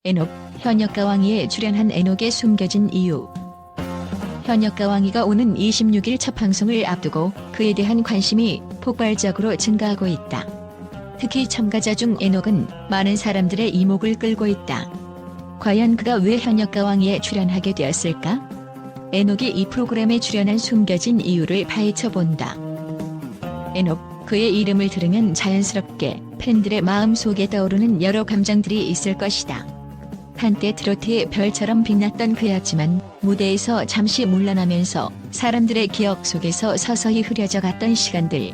에녹, 현역가 왕이에 출연한 에녹의 숨겨진 이유. 현역가 왕이가 오는 26일 첫 방송을 앞두고 그에 대한 관심이 폭발적으로 증가하고 있다. 특히 참가자 중 에녹은 많은 사람들의 이목을 끌고 있다. 과연 그가 왜 현역가 왕이에 출연하게 되었을까? 에녹이 이 프로그램에 출연한 숨겨진 이유를 파헤쳐본다. 에녹, 그의 이름을 들으면 자연스럽게 팬들의 마음속에 떠오르는 여러 감정들이 있을 것이다. 한때 트로트의 별처럼 빛났던 그였지만 무대에서 잠시 물러나면서 사람들의 기억 속에서 서서히 흐려져 갔던 시간들.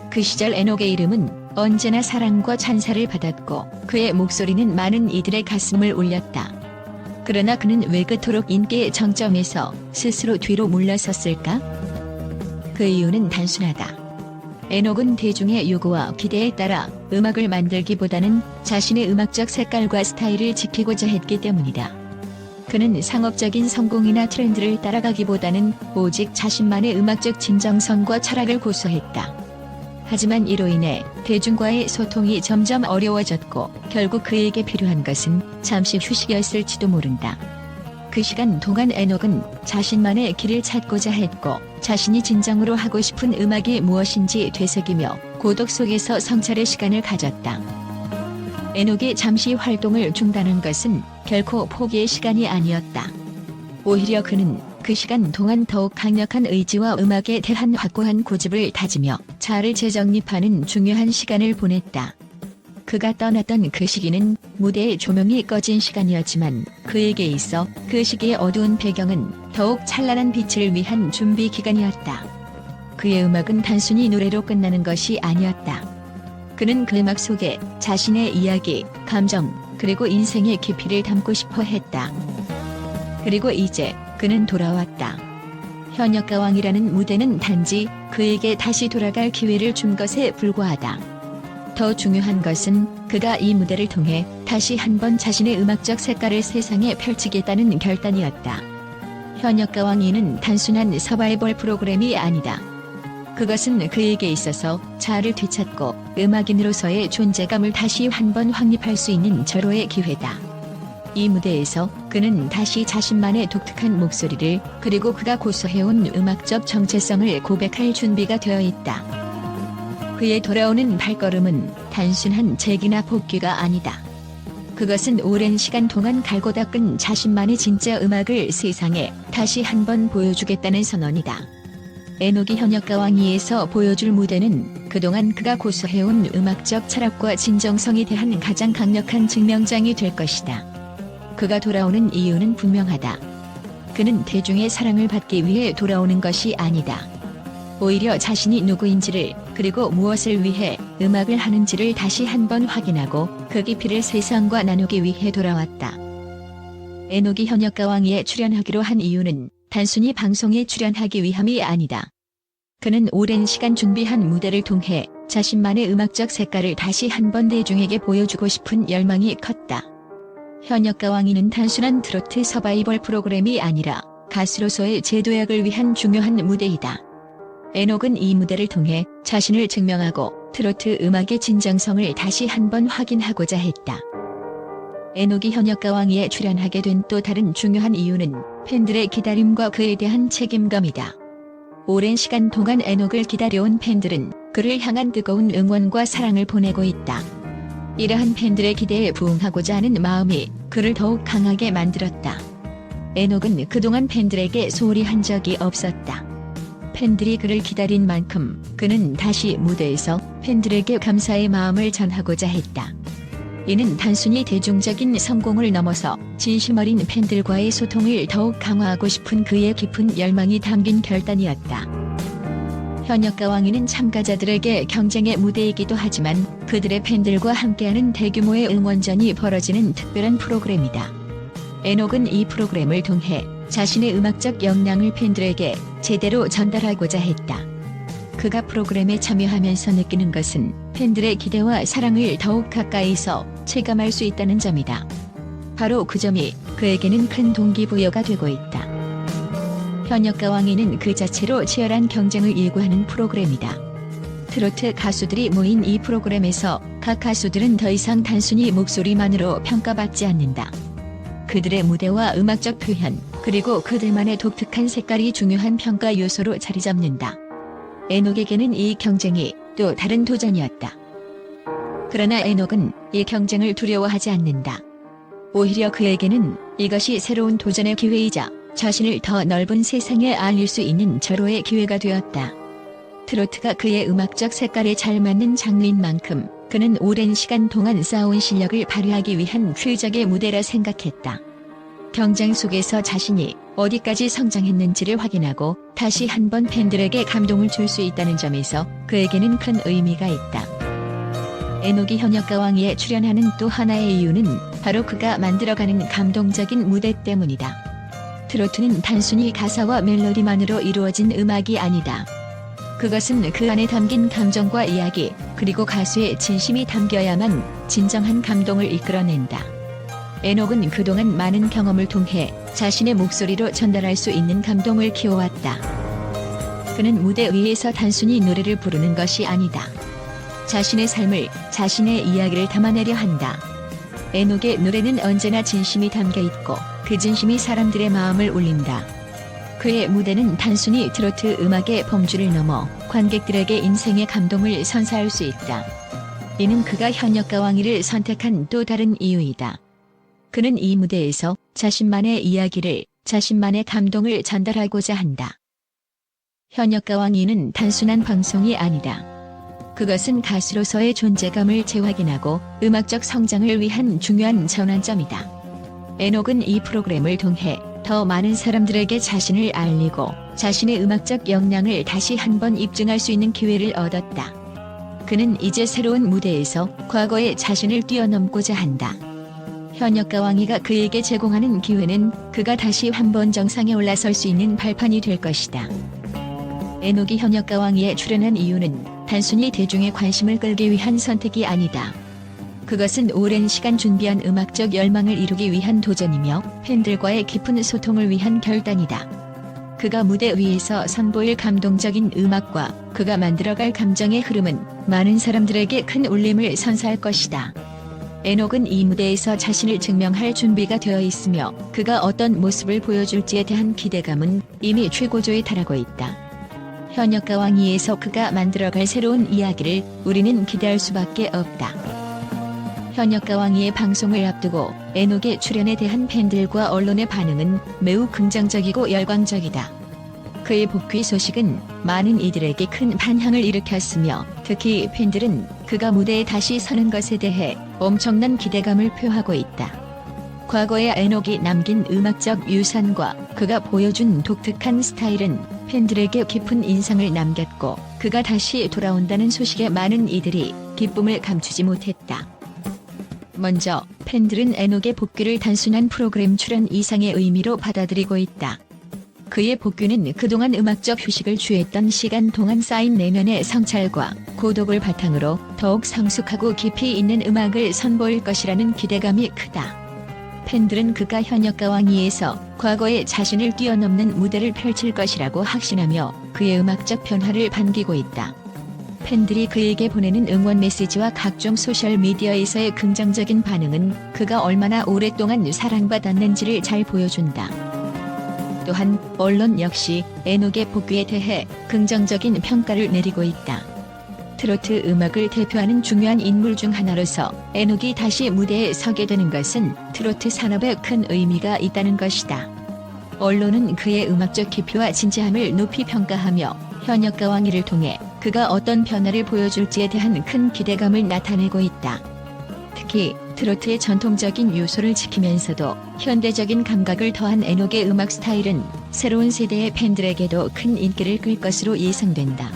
그 시절 에녹의 이름은 언제나 사랑과 찬사를 받았고 그의 목소리는 많은 이들의 가슴을 울렸다. 그러나 그는 왜 그토록 인기의 정점에서 스스로 뒤로 물러섰을까? 그 이유는 단순하다. 에녹은 대중의 요구와 기대에 따라 음악을 만들기보다는 자신의 음악적 색깔과 스타일을 지키고자 했기 때문이다. 그는 상업적인 성공이나 트렌드를 따라가기보다는 오직 자신만의 음악적 진정성과 철학을 고수했다. 하지만 이로 인해 대중과의 소통이 점점 어려워졌고 결국 그에게 필요한 것은 잠시 휴식이었을지도 모른다. 그 시간 동안 에녹은 자신만의 길을 찾고자 했고 자신이 진정으로 하고 싶은 음악이 무엇인지 되새기며 고독 속에서 성찰의 시간을 가졌다. 에녹이 잠시 활동을 중단한 것은 결코 포기의 시간이 아니었다. 오히려 그는 그 시간 동안 더욱 강력한 의지와 음악에 대한 확고한 고집을 다지며 자아를 재정립하는 중요한 시간을 보냈다. 그가 떠났던 그 시기는 무대의 조명이 꺼진 시간이었지만 그에게 있어 그 시기의 어두운 배경은 더욱 찬란한 빛을 위한 준비 기간이었다. 그의 음악은 단순히 노래로 끝나는 것이 아니었다. 그는 그 음악 속에 자신의 이야기, 감정, 그리고 인생의 깊이를 담고 싶어 했다. 그리고 이제 그는 돌아왔다. 현역가 왕이라는 무대는 단지 그에게 다시 돌아갈 기회를 준 것에 불과하다. 더 중요한 것은 그가 이 무대를 통해 다시 한번 자신의 음악적 색깔을 세상에 펼치겠다는 결단이었다. 현역가 왕이는 단순한 서바이벌 프로그램이 아니다. 그것은 그에게 있어서 자아를 되찾고 음악인으로서의 존재감을 다시 한번 확립할 수 있는 절호의 기회다. 이 무대에서 그는 다시 자신만의 독특한 목소리를 그리고 그가 고수해온 음악적 정체성을 고백할 준비가 되어 있다. 그의 돌아오는 발걸음은 단순한 재기나 복귀가 아니다. 그것은 오랜 시간 동안 갈고 닦은 자신만의 진짜 음악을 세상에 다시 한번 보여주겠다는 선언이다. 에녹이 현역가 왕이에서 보여줄 무대는 그동안 그가 고수해온 음악적 철학과 진정성에 대한 가장 강력한 증명장이 될 것이다. 그가 돌아오는 이유는 분명하다. 그는 대중의 사랑을 받기 위해 돌아오는 것이 아니다. 오히려 자신이 누구인지를 그리고 무엇을 위해 음악을 하는지를 다시 한번 확인하고 그 깊이를 세상과 나누기 위해 돌아왔다. 에녹이 현역가 왕이에 출연하기로 한 이유는 단순히 방송에 출연하기 위함이 아니다. 그는 오랜 시간 준비한 무대를 통해 자신만의 음악적 색깔을 다시 한번 대중에게 보여주고 싶은 열망이 컸다. 현역가 왕이는 단순한 트로트 서바이벌 프로그램이 아니라 가수로서의 재도약을 위한 중요한 무대이다. 에녹은 이 무대를 통해 자신을 증명하고 트로트 음악의 진정성을 다시 한번 확인하고자 했다. 에녹이 현역가 왕이에 출연하게 된 또 다른 중요한 이유는 팬들의 기다림과 그에 대한 책임감이다. 오랜 시간 동안 에녹을 기다려온 팬들은 그를 향한 뜨거운 응원과 사랑을 보내고 있다. 이러한 팬들의 기대에 부응하고자 하는 마음이 그를 더욱 강하게 만들었다. 에녹은 그동안 팬들에게 소홀히 한 적이 없었다. 팬들이 그를 기다린 만큼 그는 다시 무대에서 팬들에게 감사의 마음을 전하고자 했다. 이는 단순히 대중적인 성공을 넘어서 진심 어린 팬들과의 소통을 더욱 강화하고 싶은 그의 깊은 열망이 담긴 결단이었다. 현역가 왕이는 참가자들에게 경쟁의 무대이기도 하지만 그들의 팬들과 함께하는 대규모의 응원전이 벌어지는 특별한 프로그램이다. 에녹은 이 프로그램을 통해 자신의 음악적 역량을 팬들에게 제대로 전달하고자 했다. 그가 프로그램에 참여하면서 느끼는 것은 팬들의 기대와 사랑을 더욱 가까이서 체감할 수 있다는 점이다. 바로 그 점이 그에게는 큰 동기부여가 되고 있다. 현역가 왕이는 그 자체로 치열한 경쟁을 예고하는 프로그램이다. 트로트 가수들이 모인 이 프로그램에서 각 가수들은 더 이상 단순히 목소리만으로 평가받지 않는다. 그들의 무대와 음악적 표현, 그리고 그들만의 독특한 색깔이 중요한 평가 요소로 자리 잡는다. 에녹에게는 이 경쟁이 또 다른 도전이었다. 그러나 에녹은 이 경쟁을 두려워하지 않는다. 오히려 그에게는 이것이 새로운 도전의 기회이자 자신을 더 넓은 세상에 알릴 수 있는 절호의 기회가 되었다. 트로트가 그의 음악적 색깔에 잘 맞는 장르인 만큼 그는 오랜 시간 동안 쌓아온 실력을 발휘하기 위한 최적의 무대라 생각했다. 경쟁 속에서 자신이 어디까지 성장했는지를 확인하고 다시 한번 팬들에게 감동을 줄 수 있다는 점에서 그에게는 큰 의미가 있다. 에녹이 현역가왕이에 출연하는 또 하나의 이유는 바로 그가 만들어가는 감동적인 무대 때문이다. 트로트는 단순히 가사와 멜로디만으로 이루어진 음악이 아니다. 그것은 그 안에 담긴 감정과 이야기, 그리고 가수의 진심이 담겨야만 진정한 감동을 이끌어낸다. 에녹은 그동안 많은 경험을 통해 자신의 목소리로 전달할 수 있는 감동을 키워왔다. 그는 무대 위에서 단순히 노래를 부르는 것이 아니다. 자신의 삶을, 자신의 이야기를 담아내려 한다. 에녹의 노래는 언제나 진심이 담겨 있고 그 진심이 사람들의 마음을 울린다. 그의 무대는 단순히 트로트 음악의 범주를 넘어 관객들에게 인생의 감동을 선사할 수 있다. 이는 그가 현역가왕이를 선택한 또 다른 이유이다. 그는 이 무대에서 자신만의 이야기를, 자신만의 감동을 전달하고자 한다. 현역가왕이는 단순한 방송이 아니다. 그것은 가수로서의 존재감을 재확인하고 음악적 성장을 위한 중요한 전환점이다. 에녹은 이 프로그램을 통해 더 많은 사람들에게 자신을 알리고 자신의 음악적 역량을 다시 한번 입증할 수 있는 기회를 얻었다. 그는 이제 새로운 무대에서 과거의 자신을 뛰어넘고자 한다. 현역가왕이가 그에게 제공하는 기회는 그가 다시 한번 정상에 올라설 수 있는 발판이 될 것이다. 에녹이 현역가왕이에 출연한 이유는 단순히 대중의 관심을 끌기 위한 선택이 아니다. 그것은 오랜 시간 준비한 음악적 열망을 이루기 위한 도전이며 팬들과의 깊은 소통을 위한 결단이다. 그가 무대 위에서 선보일 감동적인 음악과 그가 만들어갈 감정의 흐름은 많은 사람들에게 큰 울림을 선사할 것이다. 에녹은 이 무대에서 자신을 증명할 준비가 되어 있으며 그가 어떤 모습을 보여줄지에 대한 기대감은 이미 최고조에 달하고 있다. 현역가왕이에서 그가 만들어갈 새로운 이야기를 우리는 기대할 수밖에 없다. 현역가왕이의 방송을 앞두고 에녹의 출연에 대한 팬들과 언론의 반응은 매우 긍정적이고 열광적이다. 그의 복귀 소식은 많은 이들에게 큰 반향을 일으켰으며 특히 팬들은 그가 무대에 다시 서는 것에 대해 엄청난 기대감을 표하고 있다. 과거의 에녹이 남긴 음악적 유산과 그가 보여준 독특한 스타일은 팬들에게 깊은 인상을 남겼고 그가 다시 돌아온다는 소식에 많은 이들이 기쁨을 감추지 못했다. 먼저 팬들은 에녹의 복귀를 단순한 프로그램 출연 이상의 의미로 받아들이고 있다. 그의 복귀는 그동안 음악적 휴식을 취했던 시간 동안 쌓인 내면의 성찰과 고독을 바탕으로 더욱 성숙하고 깊이 있는 음악을 선보일 것이라는 기대감이 크다. 팬들은 그가 현역가왕이에서 과거의 자신을 뛰어넘는 무대를 펼칠 것이라고 확신하며 그의 음악적 변화를 반기고 있다. 팬들이 그에게 보내는 응원 메시지와 각종 소셜미디어에서의 긍정적인 반응은 그가 얼마나 오랫동안 사랑받았는지를 잘 보여준다. 또한 언론 역시 에녹의 복귀에 대해 긍정적인 평가를 내리고 있다. 트로트 음악을 대표하는 중요한 인물 중 하나로서 에녹이 다시 무대에 서게 되는 것은 트로트 산업에 큰 의미가 있다는 것이다. 언론은 그의 음악적 깊이와 진지함을 높이 평가하며 현역가왕이를 통해 그가 어떤 변화를 보여줄지에 대한 큰 기대감을 나타내고 있다. 특히 트로트의 전통적인 요소를 지키면서도 현대적인 감각을 더한 에녹의 음악 스타일은 새로운 세대의 팬들에게도 큰 인기를 끌 것으로 예상된다.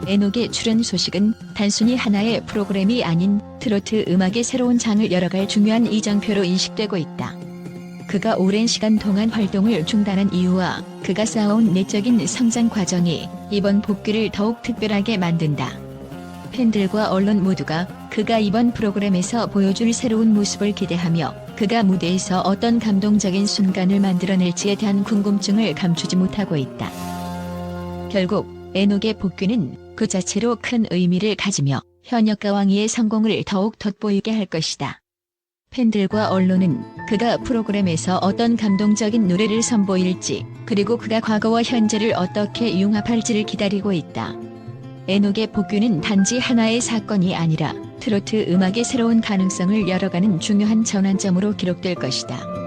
에녹의 출연 소식은 단순히 하나의 프로그램이 아닌 트로트 음악의 새로운 장을 열어갈 중요한 이정표로 인식되고 있다. 그가 오랜 시간 동안 활동을 중단한 이유와 그가 쌓아온 내적인 성장 과정이 이번 복귀를 더욱 특별하게 만든다. 팬들과 언론 모두가 그가 이번 프로그램에서 보여줄 새로운 모습을 기대하며 그가 무대에서 어떤 감동적인 순간을 만들어낼지에 대한 궁금증을 감추지 못하고 있다. 결국 에녹의 복귀는 그 자체로 큰 의미를 가지며 현역가왕이의 성공을 더욱 돋보이게 할 것이다. 팬들과 언론은 그가 프로그램에서 어떤 감동적인 노래를 선보일지, 그리고 그가 과거와 현재를 어떻게 융합할지를 기다리고 있다. 에녹의 복귀는 단지 하나의 사건이 아니라 트로트 음악의 새로운 가능성을 열어가는 중요한 전환점으로 기록될 것이다.